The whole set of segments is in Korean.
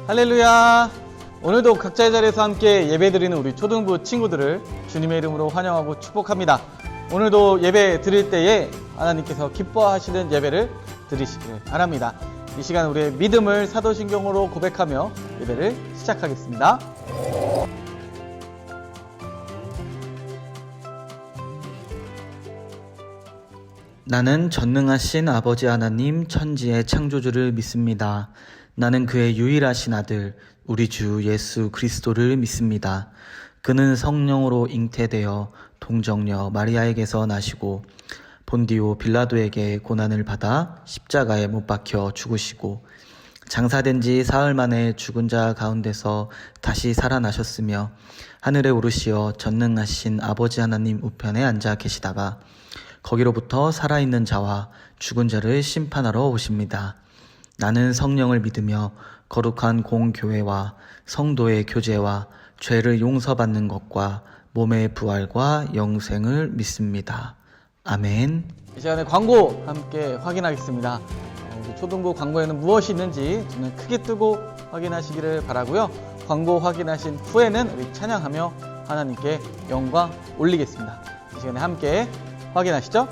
할렐루야. 오늘도 각자의 자리에서 함께 예배드리는 우리 초등부 친구들을 주님의 이름으로 환영하고 축복합니다. 오늘도 예배 드릴 때에 하나님께서 기뻐하시는 예배를 드리시길 바랍니다. 이 시간 우리의 믿음을 사도신경으로 고백하며 예배를 시작하겠습니다. 나는 전능하신 아버지 하나님 천지의 창조주를 믿습니다. 나는 그의 유일하신 아들 우리 주 예수 그리스도를 믿습니다. 그는 성령으로 잉태되어 동정녀 마리아에게서 나시고 본디오 빌라도에게 고난을 받아 십자가에 못 박혀 죽으시고 장사된 지 사흘 만에 죽은 자 가운데서 다시 살아나셨으며 하늘에 오르시어 전능하신 아버지 하나님 우편에 앉아 계시다가 거기로부터 살아있는 자와 죽은 자를 심판하러 오십니다. 나는 성령을 믿으며 거룩한 공교회와 성도의 교제와 죄를 용서받는 것과 몸의 부활과 영생을 믿습니다. 아멘. 이 시간에 광고 함께 확인하겠습니다. 우리 초등부 광고에는 무엇이 있는지 눈을 크게 뜨고 확인하시기를 바라고요. 광고 확인하신 후에는 우리 찬양하며 하나님께 영광 올리겠습니다. 이 시간에 함께 확인하시죠.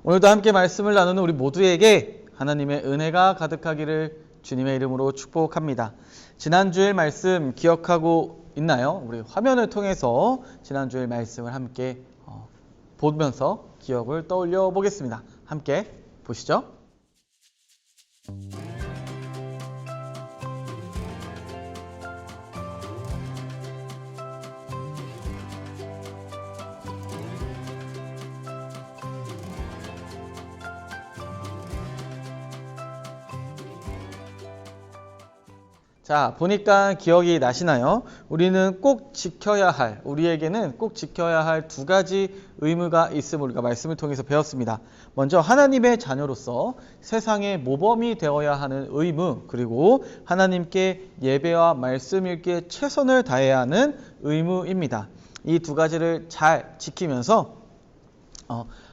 오늘도 함께 말씀을 나누는 우리 모두에게 하나님의 은혜가 가득하기를 주님의 이름으로 축복합니다. 지난주의 말씀 기억하고 있나요? 우리 화면을 통해서 지난주의 말씀을 함께 보면서 기억을 떠올려 보겠습니다. 함께 보시죠. 자, 보니까 기억이 나시나요? 우리에게는 꼭 지켜야 할 두 가지 의무가 있음을 우리가 말씀을 통해서 배웠습니다. 먼저 하나님의 자녀로서 세상의 모범이 되어야 하는 의무, 그리고 하나님께 예배와 말씀 읽기에 최선을 다해야 하는 의무입니다. 이 두 가지를 잘 지키면서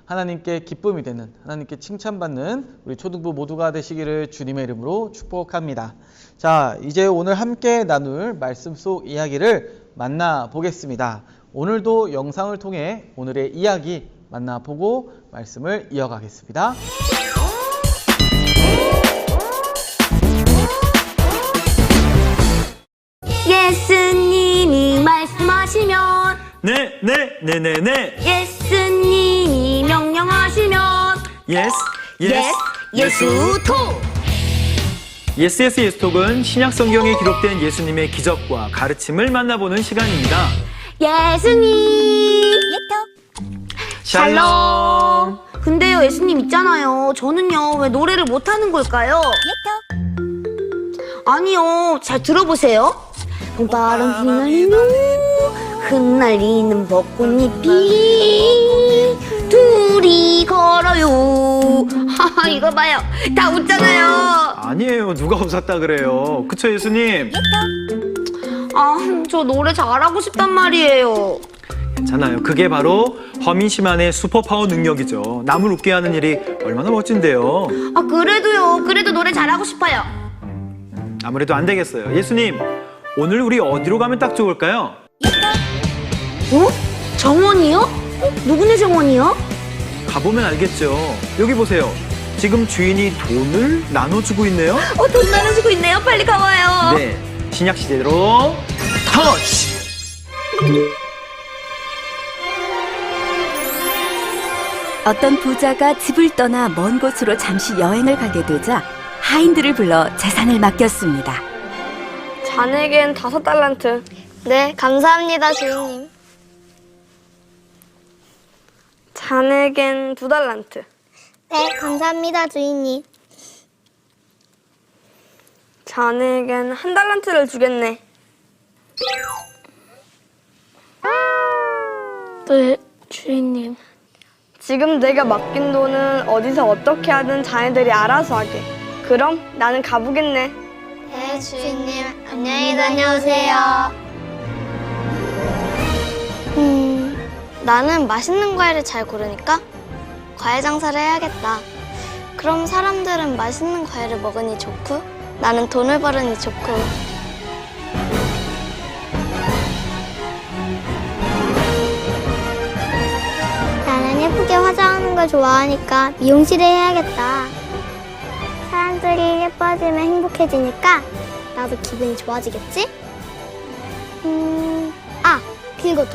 하나님께 기쁨이 되는, 하나님께 칭찬받는 우리 초등부 모두가 되시기를 주님의 이름으로 축복합니다. 자, 이제 오늘 함께 나눌 말씀 속 이야기를 만나보겠습니다. 오늘도 영상을 통해 오늘의 이야기 만나보고 말씀을 이어가겠습니다. 예수님이 말씀하시면 네. 예수님이 명령하시면 예수톡. 예스톡은 신약 성경에 기록된 예수님의 기적과 가르침을 만나보는 시간입니다. 예수님 샬롬. 근데요, 예수님 있잖아요. 저는요, 왜 노래를 못하는 걸까요? 아니요, 잘 들어보세요. 봄바람 휘날리는 흩날리는 벚꽃잎이 둘이 걸어요. 하하, 이거 봐요, 다 웃잖아요. 아니에요, 누가 웃었다 그래요. 그쵸, 예수님? 저 노래 잘하고 싶단 말이에요. 괜찮아요. 그게 바로 허민심안의 슈퍼파워 능력이죠. 남을 웃게 하는 일이 얼마나 멋진데요. 그래도 노래 잘하고 싶어요. 아무래도 안 되겠어요. 예수님, 오늘 우리 어디로 가면 딱 좋을까요? 정원이요? 누구네 정원이요? 가보면 알겠죠. 여기 보세요. 지금 주인이 돈을 나눠주고 있네요. 돈 나눠주고 있네요. 빨리 가봐요. 네, 신약 시대로 터치. 어떤 부자가 집을 떠나 먼 곳으로 잠시 여행을 가게 되자 하인들을 불러 재산을 맡겼습니다. 자네겐 5달란트. 네, 감사합니다, 주인님. 자네겐 2달란트. 네, 감사합니다, 주인님. 자네겐 1달란트를 주겠네. 네, 주인님. 지금 내가 맡긴 돈은 어디서 어떻게 하든 자네들이 알아서 하게. 그럼 나는 가보겠네. 네, 주인님. 안녕히 다녀오세요. 나는 맛있는 과일을 잘 고르니까 과일 장사를 해야겠다. 그럼 사람들은 맛있는 과일을 먹으니 좋고 나는 돈을 벌으니 좋고. 나는 예쁘게 화장하는 걸 좋아하니까 미용실을 해야겠다. 사람들이 예뻐지면 행복해지니까 나도 기분이 좋아지겠지? 그리고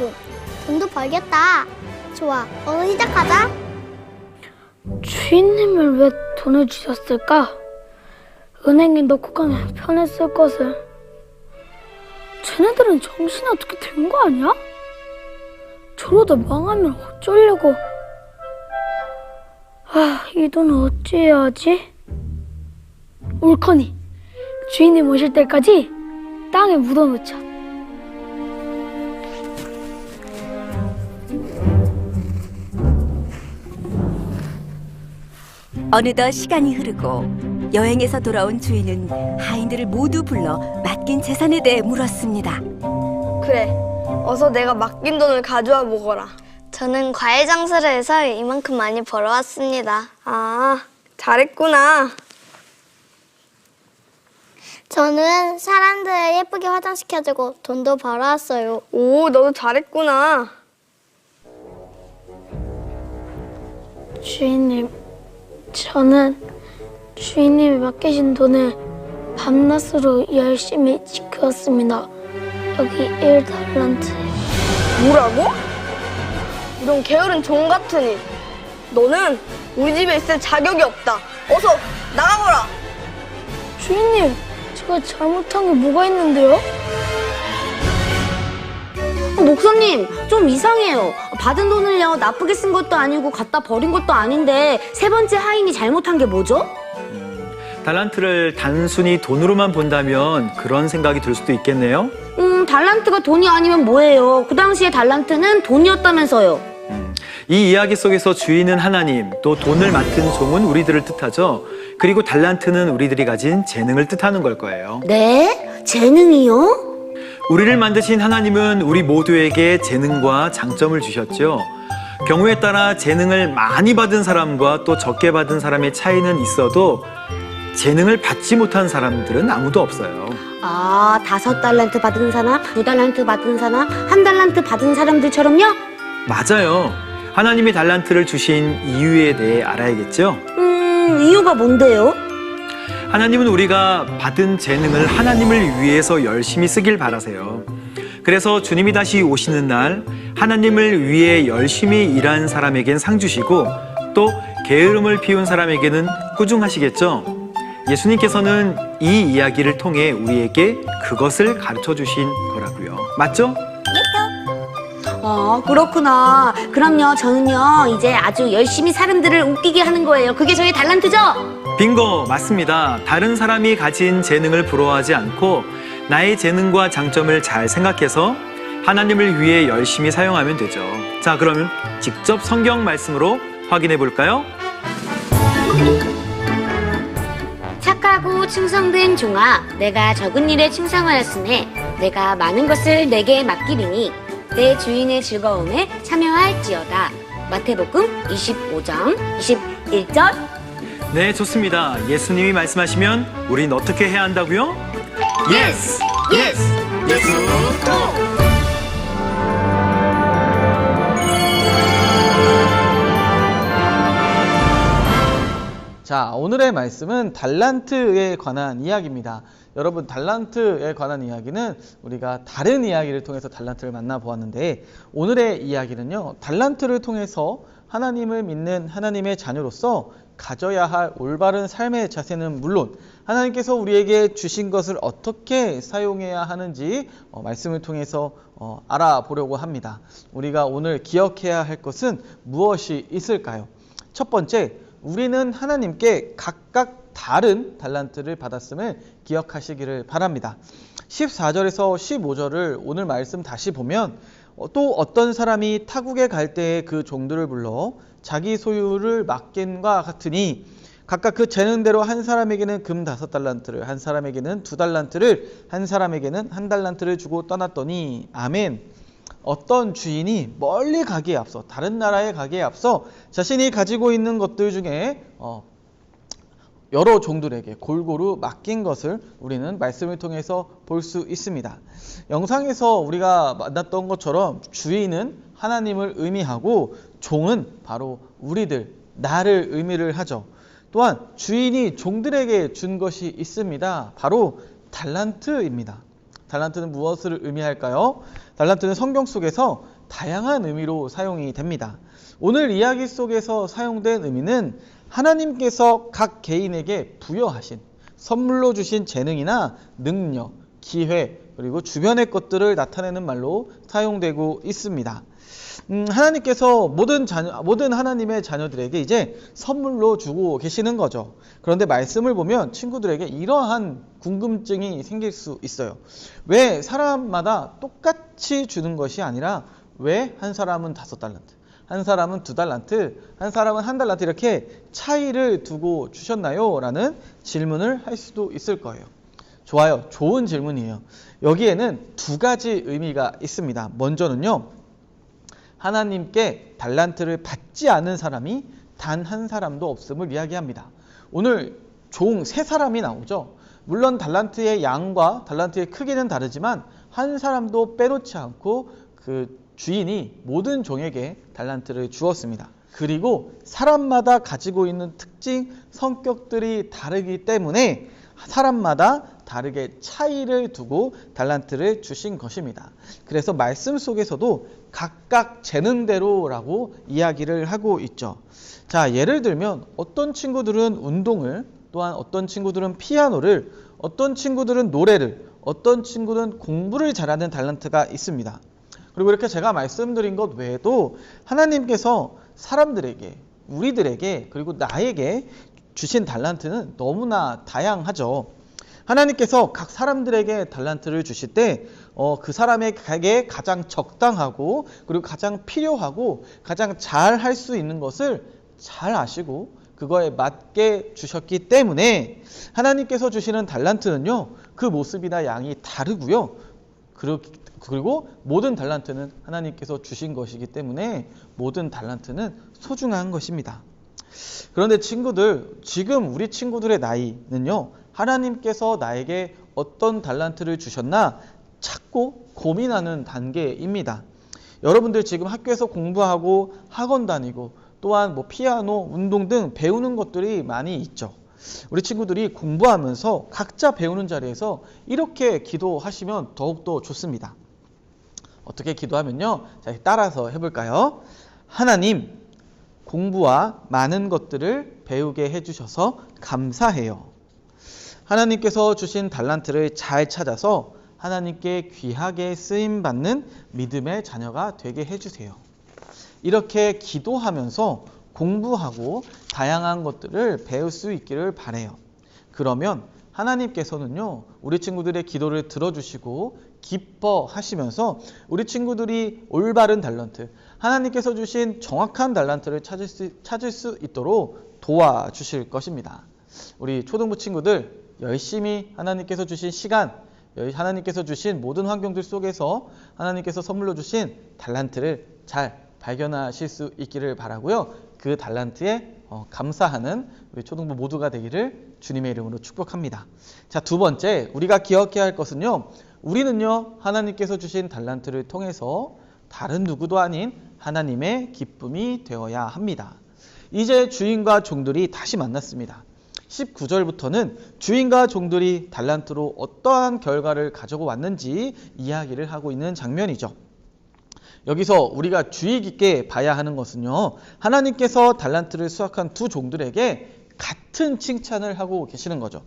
돈도 벌겠다. 좋아, 어서 시작하자. 주인님을 왜 돈을 주셨을까? 은행에 넣고 가면 편했을 것을. 쟤네들은 정신이 어떻게 된 거 아니야? 저러다 망하면 어쩌려고. 이 돈은 어찌해야 하지? 옳거니 주인님 오실 때까지 땅에 묻어놓자. 어느덧 시간이 흐르고 여행에서 돌아온 주인은 하인들을 모두 불러 맡긴 재산에 대해 물었습니다. 그래, 어서 내가 맡긴 돈을 가져와 보거라. 저는 과일 장사를 해서 이만큼 많이 벌어왔습니다. 잘했구나. 저는 사람들 예쁘게 화장시켜주고 돈도 벌어왔어요. 오, 너도 잘했구나. 주인님, 저는 주인님이 맡기신 돈을 밤낮으로 열심히 지켰습니다. 여기 1달란트. 뭐라고? 이런 게으른 종 같으니. 너는 우리 집에 있을 자격이 없다. 어서 나가거라. 주인님, 제가 잘못한 게 뭐가 있는데요? 목사님, 좀 이상해요. 받은 돈을요, 나쁘게 쓴 것도 아니고 갖다 버린 것도 아닌데 세 번째 하인이 잘못한 게 뭐죠? 달란트를 단순히 돈으로만 본다면 그런 생각이 들 수도 있겠네요. 달란트가 돈이 아니면 뭐예요? 그 당시에 달란트는 돈이었다면서요. 이 이야기 속에서 주인은 하나님, 또 돈을 맡은 종은 우리들을 뜻하죠. 그리고 달란트는 우리들이 가진 재능을 뜻하는 걸 거예요. 네? 재능이요? 우리를 만드신 하나님은 우리 모두에게 재능과 장점을 주셨죠. 경우에 따라 재능을 많이 받은 사람과 또 적게 받은 사람의 차이는 있어도 재능을 받지 못한 사람들은 아무도 없어요. 5달란트 받은 사람, 2달란트 받은 사람, 1달란트 받은 사람들처럼요? 맞아요. 하나님이 달란트를 주신 이유에 대해 알아야겠죠? 이유가 뭔데요? 하나님은 우리가 받은 재능을 하나님을 위해서 열심히 쓰길 바라세요. 그래서 주님이 다시 오시는 날 하나님을 위해 열심히 일한 사람에겐 상 주시고 또 게으름을 피운 사람에게는 꾸중하시겠죠? 예수님께서는 이 이야기를 통해 우리에게 그것을 가르쳐 주신 거라고요. 맞죠? 그렇구나. 그럼요, 저는요, 이제 아주 열심히 사람들을 웃기게 하는 거예요. 그게 저희 달란트죠? 빙고, 맞습니다. 다른 사람이 가진 재능을 부러워하지 않고 나의 재능과 장점을 잘 생각해서 하나님을 위해 열심히 사용하면 되죠. 자, 그러면 직접 성경 말씀으로 확인해 볼까요? 착하고 충성된 종아, 내가 적은 일에 충성하였으니 내가 많은 것을 내게 맡기리니 내 주인의 즐거움에 참여할지어다. 마태복음 25장 21절. 네, 좋습니다. 예수님이 말씀하시면 우린 어떻게 해야 한다고요? 예스! 예스! 예스! 고! 자, 오늘의 말씀은 달란트에 관한 이야기입니다. 여러분, 달란트에 관한 이야기는 우리가 다른 이야기를 통해서 달란트를 만나보았는데, 오늘의 이야기는요, 달란트를 통해서 하나님을 믿는 하나님의 자녀로서 가져야 할 올바른 삶의 자세는 물론 하나님께서 우리에게 주신 것을 어떻게 사용해야 하는지 말씀을 통해서 알아보려고 합니다. 우리가 오늘 기억해야 할 것은 무엇이 있을까요? 첫 번째, 우리는 하나님께 각각 다른 달란트를 받았음을 기억하시기를 바랍니다. 14절에서 15절을 오늘 말씀 다시 보면 또 어떤 사람이 타국에 갈 때에 그 종들을 불러 자기 소유를 맡긴과 같으니 각각 그 재능대로 한 사람에게는 금 5달란트를, 한 사람에게는 2달란트를, 한 사람에게는 1달란트를 주고 떠났더니 아멘. 어떤 주인이 멀리 가기에 앞서, 다른 나라에 가기에 앞서 자신이 가지고 있는 것들 중에 여러 종들에게 골고루 맡긴 것을 우리는 말씀을 통해서 볼 수 있습니다. 영상에서 우리가 만났던 것처럼 주인은 하나님을 의미하고 종은 바로 우리들, 나를 의미를 하죠. 또한 주인이 종들에게 준 것이 있습니다. 바로 달란트입니다. 달란트는 무엇을 의미할까요? 달란트는 성경 속에서 다양한 의미로 사용이 됩니다. 오늘 이야기 속에서 사용된 의미는 하나님께서 각 개인에게 부여하신, 선물로 주신 재능이나 능력, 기회, 그리고 주변의 것들을 나타내는 말로 사용되고 있습니다. 하나님께서 모든 하나님의 자녀들에게 이제 선물로 주고 계시는 거죠. 그런데 말씀을 보면 친구들에게 이러한 궁금증이 생길 수 있어요. 왜 사람마다 똑같이 주는 것이 아니라 왜 한 사람은 5달란트, 한 사람은 2달란트, 한 사람은 1달란트 이렇게 차이를 두고 주셨나요? 라는 질문을 할 수도 있을 거예요. 좋아요. 좋은 질문이에요. 여기에는 2가지 의미가 있습니다. 먼저는요, 하나님께 달란트를 받지 않은 사람이 단 한 사람도 없음을 이야기합니다. 오늘 종 3사람이 나오죠. 물론 달란트의 양과 달란트의 크기는 다르지만 한 사람도 빼놓지 않고 그 주인이 모든 종에게 달란트를 주었습니다. 그리고 사람마다 가지고 있는 특징, 성격들이 다르기 때문에 사람마다 다르게 차이를 두고 달란트를 주신 것입니다. 그래서 말씀 속에서도 각각 재는 대로라고 이야기를 하고 있죠. 자, 예를 들면 어떤 친구들은 운동을, 또한 어떤 친구들은 피아노를, 어떤 친구들은 노래를, 어떤 친구는 공부를 잘하는 달란트가 있습니다. 그리고 이렇게 제가 말씀드린 것 외에도 하나님께서 사람들에게, 우리들에게, 그리고 나에게 주신 달란트는 너무나 다양하죠. 하나님께서 각 사람들에게 달란트를 주실 때 그 사람에게 가장 적당하고 그리고 가장 필요하고 가장 잘 할 수 있는 것을 잘 아시고 그거에 맞게 주셨기 때문에 하나님께서 주시는 달란트는요, 그 모습이나 양이 다르고요. 그리고 모든 달란트는 하나님께서 주신 것이기 때문에 모든 달란트는 소중한 것입니다. 그런데 친구들, 지금 우리 친구들의 나이는요, 하나님께서 나에게 어떤 달란트를 주셨나 찾고 고민하는 단계입니다. 여러분들 지금 학교에서 공부하고 학원 다니고 또한 피아노, 운동 등 배우는 것들이 많이 있죠. 우리 친구들이 공부하면서 각자 배우는 자리에서 이렇게 기도하시면 더욱더 좋습니다. 어떻게 기도하면요? 자, 따라서 해볼까요? 하나님, 공부와 많은 것들을 배우게 해주셔서 감사해요. 하나님께서 주신 달란트를 잘 찾아서 하나님께 귀하게 쓰임받는 믿음의 자녀가 되게 해주세요. 이렇게 기도하면서 공부하고 다양한 것들을 배울 수 있기를 바라요. 그러면 하나님께서는요, 우리 친구들의 기도를 들어주시고 기뻐하시면서 우리 친구들이 올바른 달란트, 하나님께서 주신 정확한 달란트를 찾을 수 있도록 도와주실 것입니다. 우리 초등부 친구들 열심히 하나님께서 주신 시간, 하나님께서 주신 모든 환경들 속에서 하나님께서 선물로 주신 달란트를 잘 발견하실 수 있기를 바라고요. 그 달란트에 감사하는 우리 초등부 모두가 되기를 주님의 이름으로 축복합니다. 자, 두 번째, 우리가 기억해야 할 것은요, 우리는요, 하나님께서 주신 달란트를 통해서 다른 누구도 아닌 하나님의 기쁨이 되어야 합니다. 이제 주인과 종들이 다시 만났습니다. 19절부터는 주인과 종들이 달란트로 어떠한 결과를 가지고 왔는지 이야기를 하고 있는 장면이죠. 여기서 우리가 주의 깊게 봐야 하는 것은요, 하나님께서 달란트를 수확한 두 종들에게 같은 칭찬을 하고 계시는 거죠.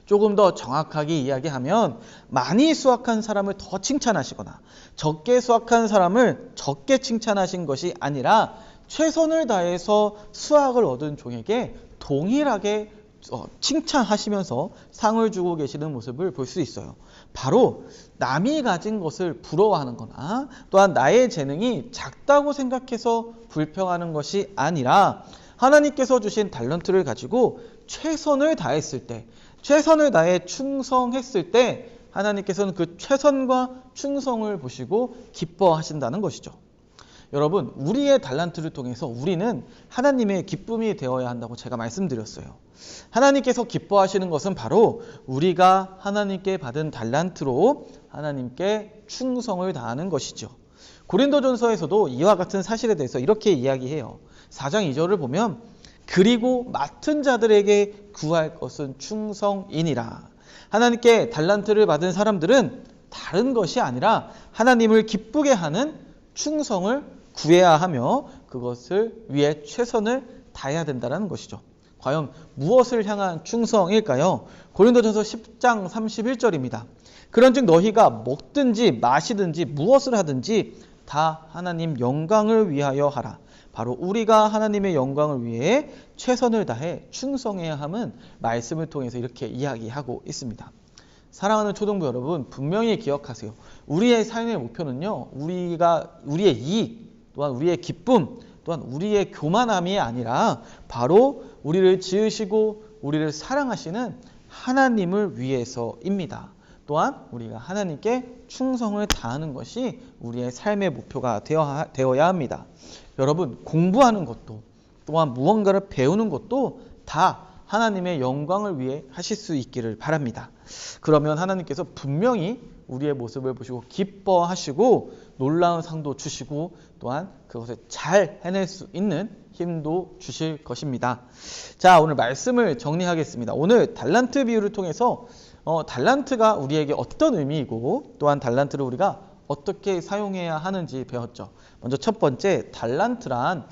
조금 더 정확하게 이야기하면 많이 수확한 사람을 더 칭찬하시거나 적게 수확한 사람을 적게 칭찬하신 것이 아니라 최선을 다해서 수확을 얻은 종에게 동일하게 칭찬하시면서 상을 주고 계시는 모습을 볼 수 있어요. 바로 남이 가진 것을 부러워하는 거나 또한 나의 재능이 작다고 생각해서 불평하는 것이 아니라 하나님께서 주신 달란트를 가지고 최선을 다했을 때, 최선을 다해 충성했을 때 하나님께서는 그 최선과 충성을 보시고 기뻐하신다는 것이죠. 여러분, 우리의 달란트를 통해서 우리는 하나님의 기쁨이 되어야 한다고 제가 말씀드렸어요. 하나님께서 기뻐하시는 것은 바로 우리가 하나님께 받은 달란트로 하나님께 충성을 다하는 것이죠. 고린도전서에서도 이와 같은 사실에 대해서 이렇게 이야기해요. 4장 2절을 보면 그리고 맡은 자들에게 구할 것은 충성이니라. 하나님께 달란트를 받은 사람들은 다른 것이 아니라 하나님을 기쁘게 하는 충성을 구해야 하며 그것을 위해 최선을 다해야 된다는 것이죠. 과연 무엇을 향한 충성일까요? 고린도전서 10장 31절입니다. 그런즉 너희가 먹든지 마시든지 무엇을 하든지 다 하나님 영광을 위하여 하라. 바로 우리가 하나님의 영광을 위해 최선을 다해 충성해야 함은 말씀을 통해서 이렇게 이야기하고 있습니다. 사랑하는 초등부 여러분, 분명히 기억하세요. 우리의 삶의 목표는요, 우리의 이익, 또한 우리의 기쁨, 또한 우리의 교만함이 아니라 바로 우리를 지으시고 우리를 사랑하시는 하나님을 위해서입니다. 또한 우리가 하나님께 충성을 다하는 것이 우리의 삶의 목표가 되어야 합니다. 여러분, 공부하는 것도 또한 무언가를 배우는 것도 다 하나님의 영광을 위해 하실 수 있기를 바랍니다. 그러면 하나님께서 분명히 우리의 모습을 보시고 기뻐하시고 놀라운 상도 주시고 또한 그것을 잘 해낼 수 있는 힘도 주실 것입니다. 자, 오늘 말씀을 정리하겠습니다. 오늘 달란트 비유를 통해서 달란트가 우리에게 어떤 의미이고 또한 달란트를 우리가 어떻게 사용해야 하는지 배웠죠. 먼저 첫 번째, 달란트란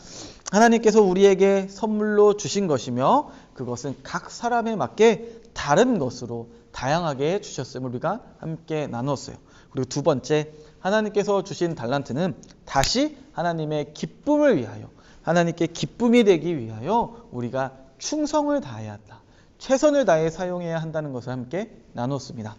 하나님께서 우리에게 선물로 주신 것이며 그것은 각 사람에 맞게 다른 것으로 다양하게 주셨음을 우리가 함께 나눴어요. 그리고 두 번째, 하나님께서 주신 달란트는 다시 하나님의 기쁨을 위하여, 하나님께 기쁨이 되기 위하여 우리가 충성을 다해야 한다. 최선을 다해 사용해야 한다는 것을 함께 나눴습니다.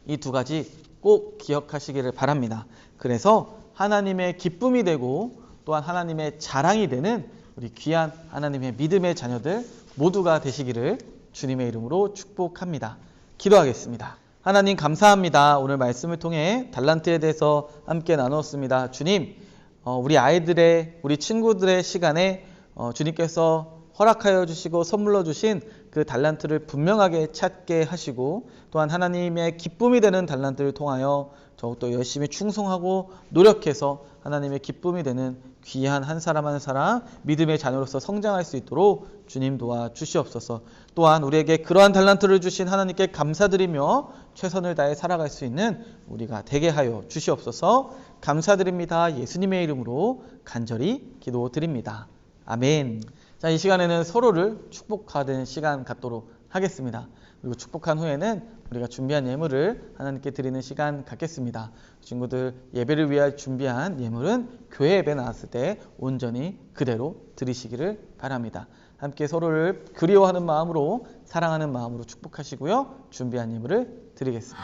이 두 가지 꼭 기억하시기를 바랍니다. 그래서 하나님의 기쁨이 되고 또한 하나님의 자랑이 되는 우리 귀한 하나님의 믿음의 자녀들 모두가 되시기를 주님의 이름으로 축복합니다. 기도하겠습니다. 하나님 감사합니다. 오늘 말씀을 통해 달란트에 대해서 함께 나눴습니다. 주님, 우리 아이들의, 우리 친구들의 시간에 주님께서 허락하여 주시고 선물로 주신 그 달란트를 분명하게 찾게 하시고 또한 하나님의 기쁨이 되는 달란트를 통하여 더욱더 열심히 충성하고 노력해서 하나님의 기쁨이 되는 귀한 한 사람 한 사람 믿음의 자녀로서 성장할 수 있도록 주님 도와 주시옵소서. 또한 우리에게 그러한 달란트를 주신 하나님께 감사드리며 최선을 다해 살아갈 수 있는 우리가 되게 하여 주시옵소서. 감사드립니다. 예수님의 이름으로 간절히 기도드립니다. 아멘. 자, 이 시간에는 서로를 축복하는 시간 갖도록 하겠습니다. 그리고 축복한 후에는 우리가 준비한 예물을 하나님께 드리는 시간 갖겠습니다. 친구들, 예배를 위해 준비한 예물은 교회 예배 나왔을 때 온전히 그대로 드리시기를 바랍니다. 함께 서로를 그리워하는 마음으로, 사랑하는 마음으로 축복하시고요. 준비한 예물을 드리겠습니다.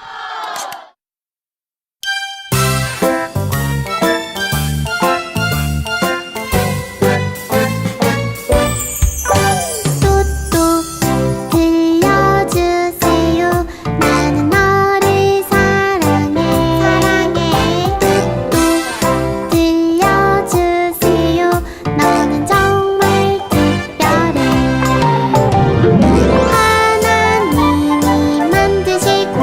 하나님이 만드시고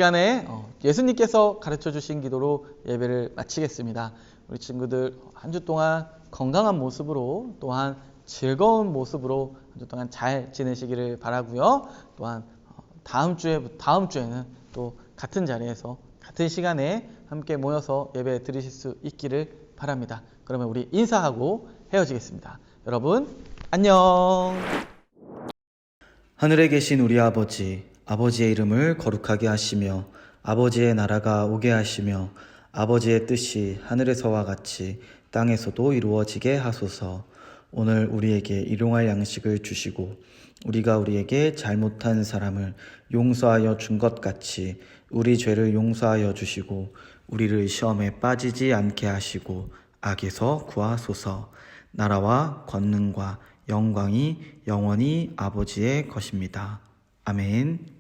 시간에 예수님께서 가르쳐 주신 기도로 예배를 마치겠습니다. 우리 친구들 한 주 동안 건강한 모습으로 또한 즐거운 모습으로 한 주 동안 잘 지내시기를 바라고요. 또한 다음 주에는 또 같은 자리에서 같은 시간에 함께 모여서 예배 드리실 수 있기를 바랍니다. 그러면 우리 인사하고 헤어지겠습니다. 여러분 안녕. 하늘에 계신 우리 아버지, 아버지의 이름을 거룩하게 하시며 아버지의 나라가 오게 하시며 아버지의 뜻이 하늘에서와 같이 땅에서도 이루어지게 하소서. 오늘 우리에게 일용할 양식을 주시고 우리가 우리에게 잘못한 사람을 용서하여 준 것 같이 우리 죄를 용서하여 주시고 우리를 시험에 빠지지 않게 하시고 악에서 구하소서. 나라와 권능과 영광이 영원히 아버지의 것입니다. 아멘.